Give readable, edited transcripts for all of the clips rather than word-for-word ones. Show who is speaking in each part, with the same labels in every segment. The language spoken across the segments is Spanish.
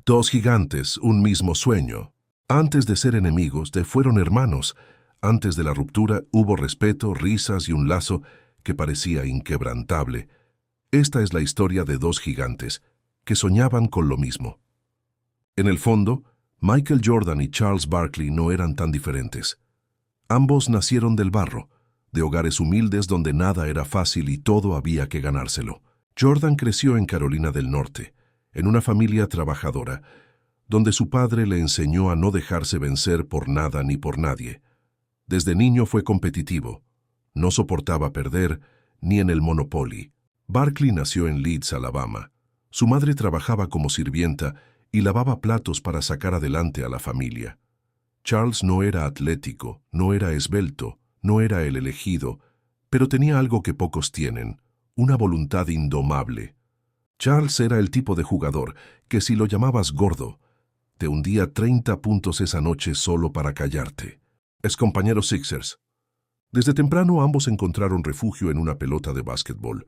Speaker 1: Dos gigantes, un mismo sueño. Antes de ser enemigos, fueron hermanos. Antes de la ruptura hubo respeto, risas y un lazo que parecía inquebrantable. Esta es la historia de dos gigantes que soñaban con lo mismo. En el fondo, Michael Jordan y Charles Barkley no eran tan diferentes. Ambos nacieron del barro, de hogares humildes donde nada era fácil y todo había que ganárselo. Jordan creció en Carolina del Norte, en una familia trabajadora, donde su padre le enseñó a no dejarse vencer por nada ni por nadie. Desde niño fue competitivo, no soportaba perder ni en el Monopoly. Barkley nació en Leeds, Alabama. Su madre trabajaba como sirvienta y lavaba platos para sacar adelante a la familia. Charles no era atlético, no era esbelto, no era el elegido, pero tenía algo que pocos tienen, una voluntad indomable. Charles era el tipo de jugador que si lo llamabas gordo, te hundía 30 puntos esa noche solo para callarte. Excompañeros Sixers. Desde temprano ambos encontraron refugio en una pelota de básquetbol.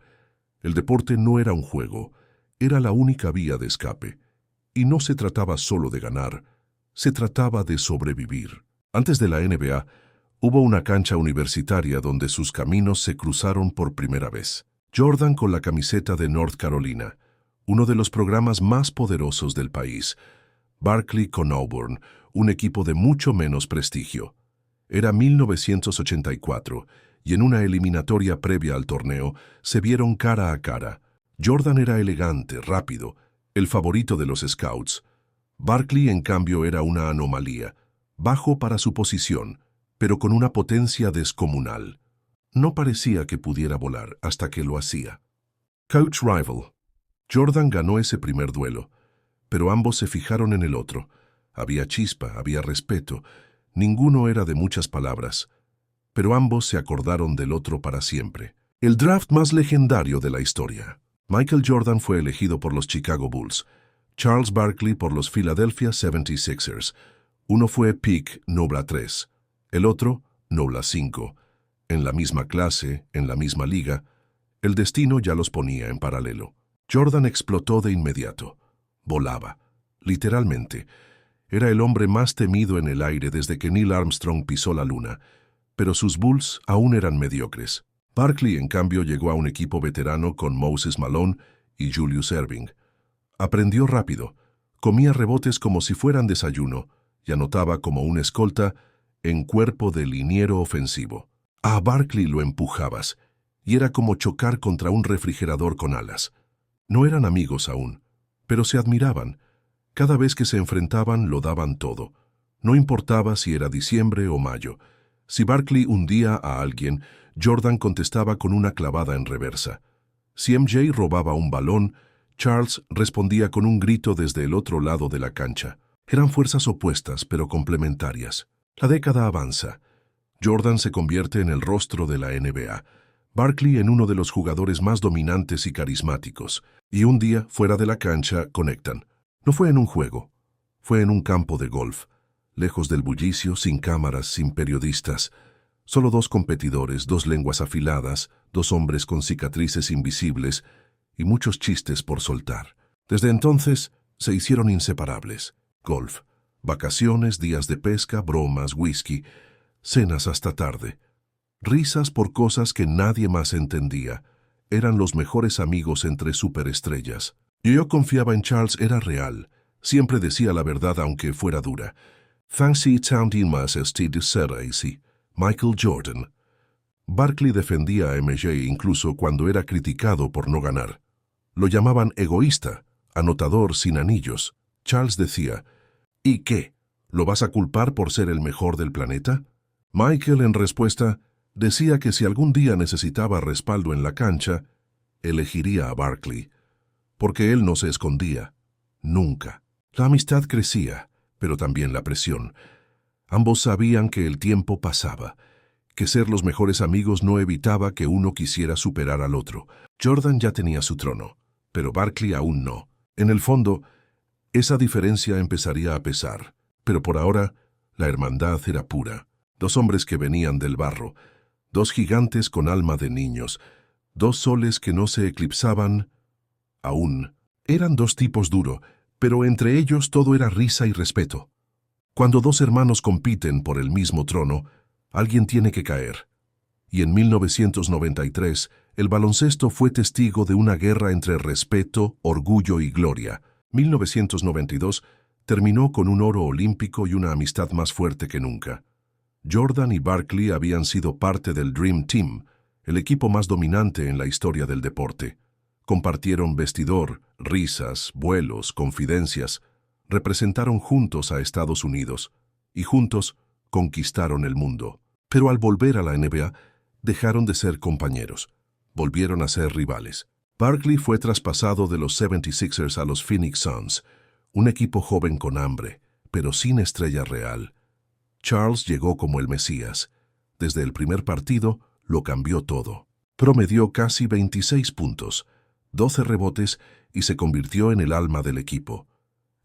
Speaker 1: El deporte no era un juego, era la única vía de escape. Y no se trataba solo de ganar, se trataba de sobrevivir. Antes de la NBA, hubo una cancha universitaria donde sus caminos se cruzaron por primera vez. Jordan con la camiseta de North Carolina, uno de los programas más poderosos del país. Barkley con Auburn, un equipo de mucho menos prestigio. Era 1984 y en una eliminatoria previa al torneo se vieron cara a cara. Jordan era elegante, rápido, el favorito de los scouts. Barkley, en cambio, era una anomalía, bajo para su posición, pero con una potencia descomunal. No parecía que pudiera volar hasta que lo hacía. Coach Rival. Jordan ganó ese primer duelo, pero ambos se fijaron en el otro. Había chispa, había respeto. Ninguno era de muchas palabras, pero ambos se acordaron del otro para siempre. El draft más legendario de la historia. Michael Jordan fue elegido por los Chicago Bulls, Charles Barkley por los Philadelphia 76ers. Uno fue pick Nobla 3, el otro Nobla 5. En la misma clase, en la misma liga, el destino ya los ponía en paralelo. Jordan explotó de inmediato. Volaba, literalmente. Era el hombre más temido en el aire desde que Neil Armstrong pisó la luna, pero sus Bulls aún eran mediocres. Barkley, en cambio, llegó a un equipo veterano con Moses Malone y Julius Erving. Aprendió rápido, comía rebotes como si fueran desayuno y anotaba como un escolta en cuerpo de liniero ofensivo. A Barkley lo empujabas y era como chocar contra un refrigerador con alas. No eran amigos aún, pero se admiraban. Cada vez que se enfrentaban lo daban todo. No importaba si era diciembre o mayo. Si Barkley hundía a alguien, Jordan contestaba con una clavada en reversa. Si MJ robaba un balón, Charles respondía con un grito desde el otro lado de la cancha. Eran fuerzas opuestas, pero complementarias. La década avanza. Jordan se convierte en el rostro de la NBA. Barkley en uno de los jugadores más dominantes y carismáticos. Y un día, fuera de la cancha, conectan. No fue en un juego. Fue en un campo de golf. Lejos del bullicio, sin cámaras, sin periodistas. Solo dos competidores, dos lenguas afiladas, dos hombres con cicatrices invisibles y muchos chistes por soltar. Desde entonces se hicieron inseparables. Golf, vacaciones, días de pesca, bromas, whisky, cenas hasta tarde. Risas por cosas que nadie más entendía. Eran los mejores amigos entre superestrellas. Yo confiaba en Charles, era real. Siempre decía la verdad aunque fuera dura. Fancy sounding más de ser así. Michael Jordan. Barkley defendía a MJ incluso cuando era criticado por no ganar. Lo llamaban egoísta, anotador sin anillos. Charles decía, ¿y qué? ¿Lo vas a culpar por ser el mejor del planeta? Michael, en respuesta, decía que si algún día necesitaba respaldo en la cancha, elegiría a Barkley, porque él no se escondía. Nunca. La amistad crecía, pero también la presión. Ambos sabían que el tiempo pasaba, que ser los mejores amigos no evitaba que uno quisiera superar al otro. Jordan ya tenía su trono, pero Barkley aún no. En el fondo, esa diferencia empezaría a pesar, pero por ahora la hermandad era pura. Dos hombres que venían del barro, dos gigantes con alma de niños, dos soles que no se eclipsaban aún. Eran dos tipos duros, pero entre ellos todo era risa y respeto. Cuando dos hermanos compiten por el mismo trono, alguien tiene que caer. Y en 1993, el baloncesto fue testigo de una guerra entre respeto, orgullo y gloria. 1992 terminó con un oro olímpico y una amistad más fuerte que nunca. Jordan y Barkley habían sido parte del Dream Team, el equipo más dominante en la historia del deporte. Compartieron vestidor, risas, vuelos, confidencias. Representaron juntos a Estados Unidos y juntos conquistaron el mundo. Pero al volver a la NBA, dejaron de ser compañeros. Volvieron a ser rivales. Barkley fue traspasado de los 76ers a los Phoenix Suns, un equipo joven con hambre, pero sin estrella real. Charles llegó como el Mesías. Desde el primer partido lo cambió todo. Promedió casi 26 puntos, 12 rebotes y se convirtió en el alma del equipo.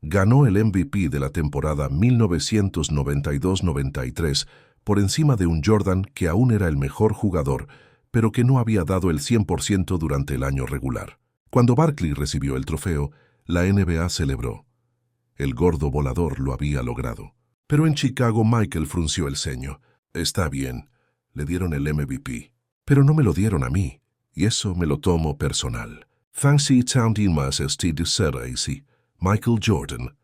Speaker 1: Ganó el MVP de la temporada 1992-93 por encima de un Jordan que aún era el mejor jugador, pero que no había dado el 100% durante el año regular. Cuando Barkley recibió el trofeo, la NBA celebró. El gordo volador lo había logrado. Pero en Chicago Michael frunció el ceño. Está bien, le dieron el MVP, pero no me lo dieron a mí, y eso me lo tomo personal. Fancy sounding más de ser así. Michael Jordan.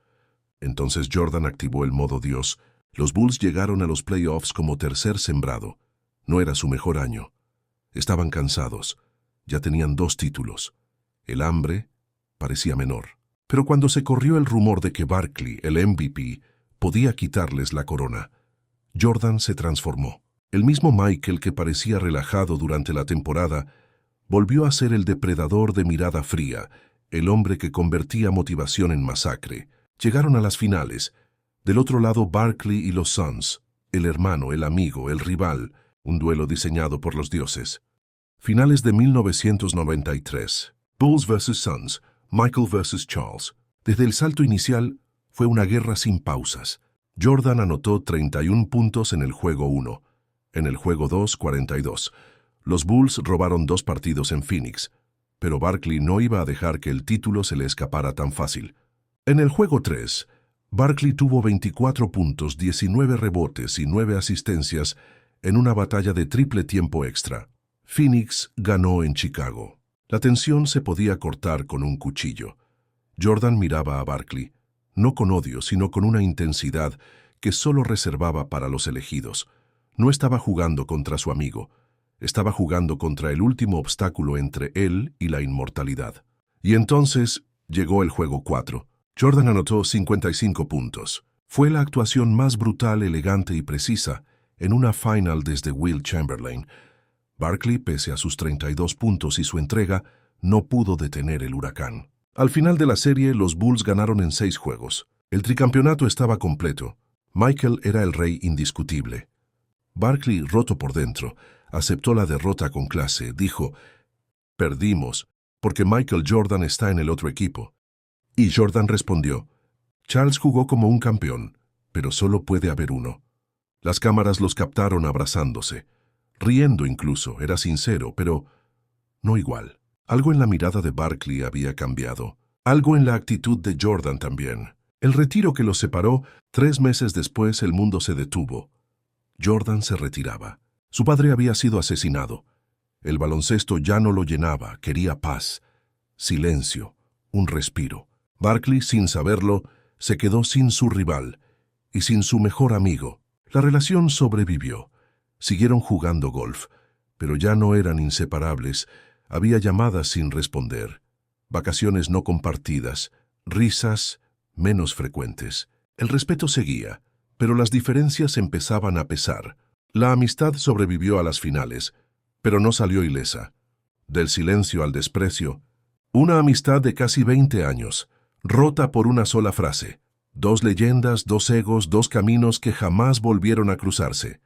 Speaker 1: Entonces Jordan activó el modo Dios. Los Bulls llegaron a los playoffs como tercer sembrado. No era su mejor año. Estaban cansados. Ya tenían 2 títulos. El hambre parecía menor. Pero cuando se corrió el rumor de que Barkley, el MVP, podía quitarles la corona, Jordan se transformó. El mismo Michael que parecía relajado durante la temporada volvió a ser el depredador de mirada fría, el hombre que convertía motivación en masacre. Llegaron a las finales. Del otro lado Barkley y los Suns, el hermano, el amigo, el rival, un duelo diseñado por los dioses. Finales de 1993. Bulls vs. Suns, Michael vs. Charles. Desde el salto inicial fue una guerra sin pausas. Jordan anotó 31 puntos en el juego 1. En el juego 2, 42. Los Bulls robaron 2 partidos en Phoenix, pero Barkley no iba a dejar que el título se le escapara tan fácil. En el juego 3, Barkley tuvo 24 puntos, 19 rebotes y 9 asistencias en una batalla de triple tiempo extra. Phoenix ganó en Chicago. La tensión se podía cortar con un cuchillo. Jordan miraba a Barkley, no con odio, sino con una intensidad que solo reservaba para los elegidos. No estaba jugando contra su amigo. Estaba jugando contra el último obstáculo entre él y la inmortalidad. Y entonces llegó el juego 4. Jordan anotó 55 puntos. Fue la actuación más brutal, elegante y precisa en una final desde Wilt Chamberlain. Barkley, pese a sus 32 puntos y su entrega, no pudo detener el huracán. Al final de la serie, los Bulls ganaron en 6 juegos. El tricampeonato estaba completo. Michael era el rey indiscutible. Barkley, roto por dentro, aceptó la derrota con clase. Dijo, perdimos, porque Michael Jordan está en el otro equipo. Y Jordan respondió, Charles jugó como un campeón, pero solo puede haber uno. Las cámaras los captaron abrazándose. Riendo incluso, era sincero, pero no igual. Algo en la mirada de Barkley había cambiado. Algo en la actitud de Jordan también. El retiro que los separó, 3 meses después el mundo se detuvo. Jordan se retiraba. Su padre había sido asesinado. El baloncesto ya no lo llenaba, quería paz, silencio, un respiro. Barkley, sin saberlo, se quedó sin su rival y sin su mejor amigo. La relación sobrevivió. Siguieron jugando golf, pero ya no eran inseparables. Había llamadas sin responder, vacaciones no compartidas, risas menos frecuentes. El respeto seguía, pero las diferencias empezaban a pesar. La amistad sobrevivió a las finales, pero no salió ilesa. Del silencio al desprecio, una amistad de casi 20 años, rota por una sola frase. 2 leyendas, 2 egos, 2 caminos que jamás volvieron a cruzarse.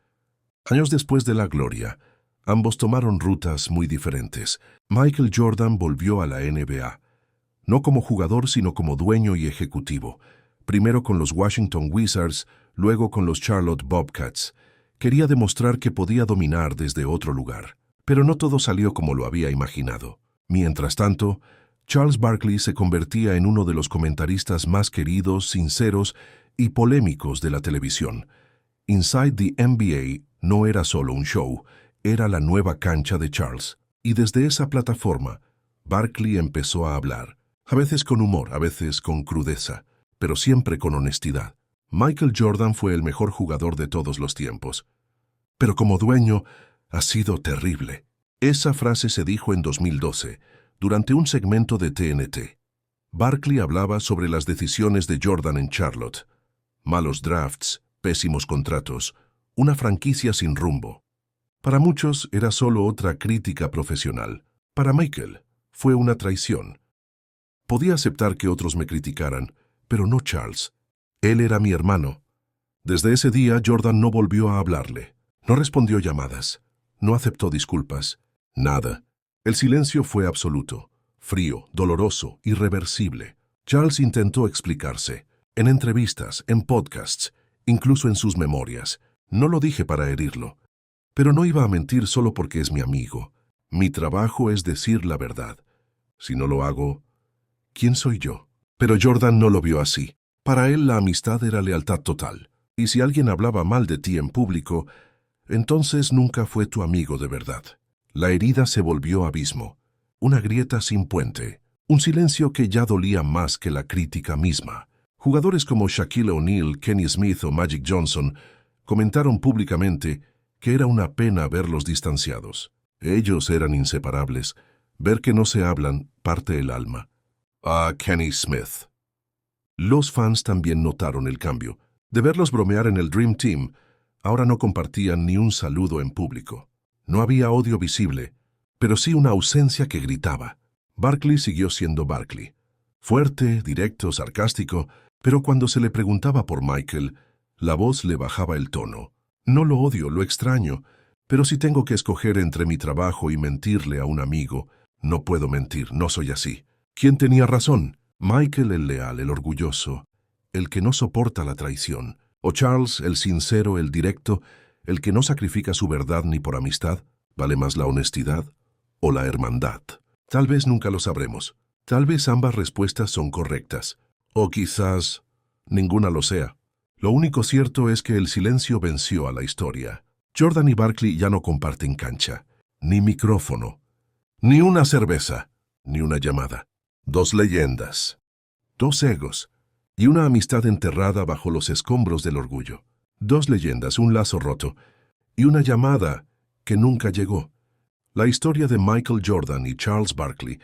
Speaker 1: Años después de la gloria, ambos tomaron rutas muy diferentes. Michael Jordan volvió a la NBA, no como jugador sino como dueño y ejecutivo. Primero con los Washington Wizards, luego con los Charlotte Bobcats. Quería demostrar que podía dominar desde otro lugar, pero no todo salió como lo había imaginado. Mientras tanto, Charles Barkley se convertía en uno de los comentaristas más queridos, sinceros y polémicos de la televisión. Inside the NBA no era solo un show, era la nueva cancha de Charles. Y desde esa plataforma, Barkley empezó a hablar, a veces con humor, a veces con crudeza, pero siempre con honestidad. Michael Jordan fue el mejor jugador de todos los tiempos, pero como dueño ha sido terrible. Esa frase se dijo en 2012, durante un segmento de TNT. Barkley hablaba sobre las decisiones de Jordan en Charlotte. Malos drafts, pésimos contratos, una franquicia sin rumbo. Para muchos era solo otra crítica profesional. Para Michael fue una traición. Podía aceptar que otros me criticaran, pero no Charles. Él era mi hermano. Desde ese día Jordan no volvió a hablarle. No respondió llamadas. No aceptó disculpas. Nada. El silencio fue absoluto, frío, doloroso, irreversible. Charles intentó explicarse. En entrevistas, en podcasts, incluso en sus memorias. No lo dije para herirlo. Pero no iba a mentir solo porque es mi amigo. Mi trabajo es decir la verdad. Si no lo hago, ¿quién soy yo? Pero Jordan no lo vio así. Para él la amistad era lealtad total. Y si alguien hablaba mal de ti en público, entonces nunca fue tu amigo de verdad. La herida se volvió abismo. Una grieta sin puente. Un silencio que ya dolía más que la crítica misma. Jugadores como Shaquille O'Neal, Kenny Smith o Magic Johnson comentaron públicamente que era una pena verlos distanciados. Ellos eran inseparables. Ver que no se hablan parte el alma. Kenny Smith. Los fans también notaron el cambio. De verlos bromear en el Dream Team, ahora no compartían ni un saludo en público. No había odio visible, pero sí una ausencia que gritaba. Barkley siguió siendo Barkley. Fuerte, directo, sarcástico, pero cuando se le preguntaba por Michael, la voz le bajaba el tono. No lo odio, lo extraño, pero si tengo que escoger entre mi trabajo y mentirle a un amigo, no puedo mentir, no soy así. ¿Quién tenía razón? Michael el leal, el orgulloso, el que no soporta la traición, o Charles el sincero, el directo, el que no sacrifica su verdad ni por amistad. ¿Vale más la honestidad o la hermandad? Tal vez nunca lo sabremos. Tal vez ambas respuestas son correctas, o quizás ninguna lo sea. Lo único cierto es que el silencio venció a la historia. Jordan y Barkley ya no comparten cancha, ni micrófono, ni una cerveza, ni una llamada. Dos leyendas, dos egos y una amistad enterrada bajo los escombros del orgullo. Dos leyendas, un lazo roto y una llamada que nunca llegó. La historia de Michael Jordan y Charles Barkley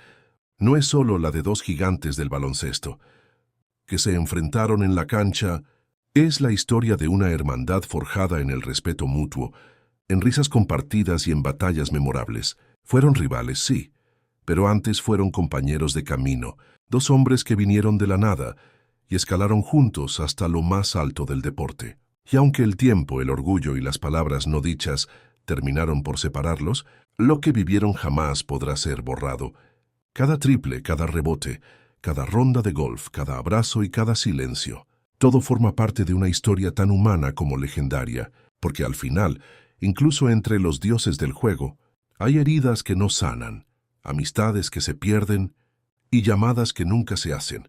Speaker 1: no es solo la de dos gigantes del baloncesto que se enfrentaron en la cancha. Es la historia de una hermandad forjada en el respeto mutuo, en risas compartidas y en batallas memorables. Fueron rivales, sí, pero antes fueron compañeros de camino, dos hombres que vinieron de la nada y escalaron juntos hasta lo más alto del deporte. Y aunque el tiempo, el orgullo y las palabras no dichas terminaron por separarlos, lo que vivieron jamás podrá ser borrado. Cada triple, cada rebote, cada ronda de golf, cada abrazo y cada silencio. Todo forma parte de una historia tan humana como legendaria, porque al final, incluso entre los dioses del juego, hay heridas que no sanan, amistades que se pierden y llamadas que nunca se hacen.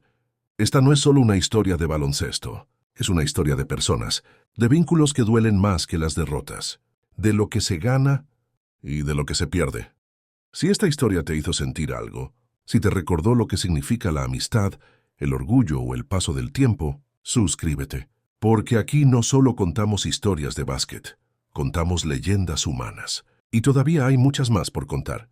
Speaker 1: Esta no es solo una historia de baloncesto, es una historia de personas, de vínculos que duelen más que las derrotas, de lo que se gana y de lo que se pierde. Si esta historia te hizo sentir algo, si te recordó lo que significa la amistad, el orgullo o el paso del tiempo, suscríbete, porque aquí no solo contamos historias de básquet, contamos leyendas humanas. Y todavía hay muchas más por contar.